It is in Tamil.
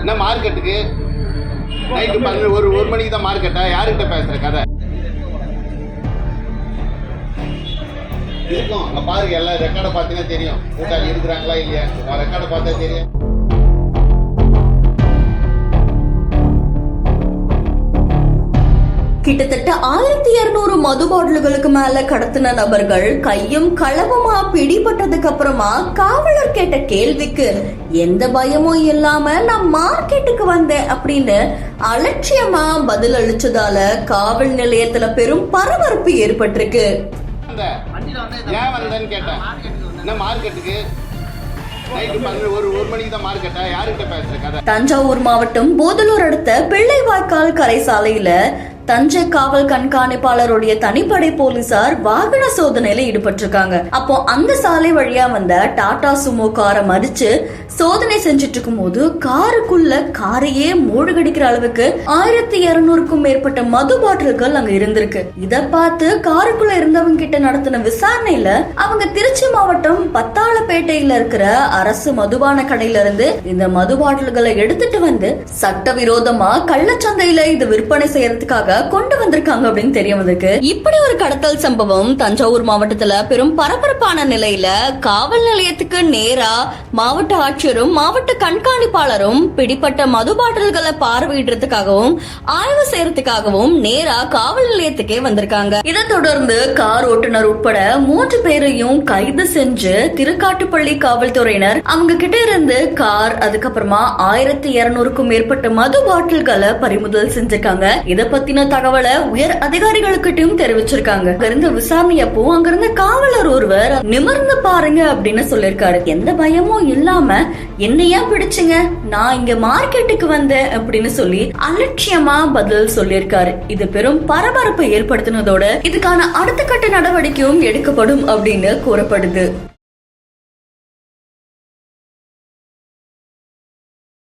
என்ன மார்க்கெட்டுக்கு நைட்டு 1 மணிக்கு தான் மார்க்கெட்டா? யாருக்கிட்ட பேசுற கதை இருக்கும்? அங்க பாருங்க, எல்லாம் ரெக்கார்டை பார்த்தீங்கன்னா தெரியும் கூட்டாளி இருக்கிறாங்களா இல்லையா. ரெக்கார்டை பார்த்தா தெரியும். கிட்டத்தட்ட 1200 மது பாட்டில்களுக்கு மேல கடத்தின நபர்கள் கையும் களவுமா பிடிபட்டதுக்கு அப்புறமா காவலர் கேட்ட கேள்விக்கு எந்த பயமும் இல்லாம நான் மார்க்கெட்டுக்கு வந்தேன் அப்படின்னு அலட்சியமா பதில் அளிச்சதால காவல் நிலையத்துல பெரும் பரபரப்பு ஏற்பட்டிருக்கு. ஏன் வந்தேன்னு கேட்டேன். என்ன மார்க்கெட்டுக்கு நைட்டு 1 மணிக்கு தான் மார்க்கெட்டா? யாருக்கிட்ட பேசுற கதை? தஞ்சாவூர் மாவட்டம் போதலூர் அடுத்த பிள்ளைவாய்க்கால் கரை சாலையில தஞ்சை காவல் கண்காணிப்பாளருடைய தனிப்படை போலீசார் வாகன சோதனையில ஈடுபட்டிருக்காங்க. அப்போ அந்த சாலை வழியா வந்த டாடா சுமோ காரை மறிச்சு சோதனை செஞ்சிட்டு இருக்கும் போது காருக்குள்ள காரையே மூழ்கடிக்கிற அளவுக்கு 1200க்கும் மேற்பட்ட மது பாட்டில்கள் அங்க இருந்திருக்கு. இத பார்த்து காருக்குள்ள இருந்தவங்க கிட்ட நடத்தின விசாரணையில அவங்க திருச்சி மாவட்டம் பத்தாளப்பேட்டையில இருக்கிற அரசு மதுபான கடையில இருந்து இந்த மது பாட்டில்களை எடுத்துட்டு வந்து சட்டவிரோதமா கள்ளச்சந்தையில இது விற்பனை செய்யறதுக்காக கொண்டு வந்திருக்காங்க அப்படின்னு தெரிய வந்திருக்கு. இப்படி ஒரு கடத்தல் சம்பவம் தஞ்சாவூர் மாவட்டத்துல பெரும் பரபரப்பான நிலையில காவல் நிலையத்துக்கு நேரா மாவட்ட ஆட்சியரும் மாவட்ட கண்காணிப்பாளரும் பிடிப்பட்ட மது பாட்டில்களை பார்வையிடுறதுக்காகவும் ஆய்வு செய்யறதுக்காகவும் நேரா காவல் நிலையத்துக்கே வந்திருக்காங்க. இதை தொடர்ந்து கார் ஓட்டுநர் உட்பட 3 பேரையும் கைது செஞ்சு திருக்காட்டுப்பள்ளி காவல்துறையினர் அவங்க கிட்ட இருந்து கார், அதுக்கப்புறமா 1200க்கும் மேற்பட்ட மது பாட்டில்களை பறிமுதல் செஞ்சிருக்காங்க. இத பத்தின தகவலை உயர் அதிகாரிகளுக்கிட்டையும் தெரிவிச்சிருக்காங்க. அங்கிருந்த விசாரணை அப்போ அங்கிருந்த காவலர் ஒருவர் நிமிர்ந்து பாருங்க அப்படின்னு சொல்லிருக்காரு. எந்த பயமும் இல்லாம என்னையா பிடிச்சுங்க, நான் இங்க மார்க்கெட்டுக்கு வந்தேன் அப்படின்னு சொல்லி அலட்சியமா பதில் சொல்லிருக்காரு. இது பெரும் பரபரப்பை ஏற்படுத்தினதோட இதுக்கான அடுத்த கட்ட நடவடிக்கையும் எடுக்கப்படும் அப்படின்னு கூறப்படுது.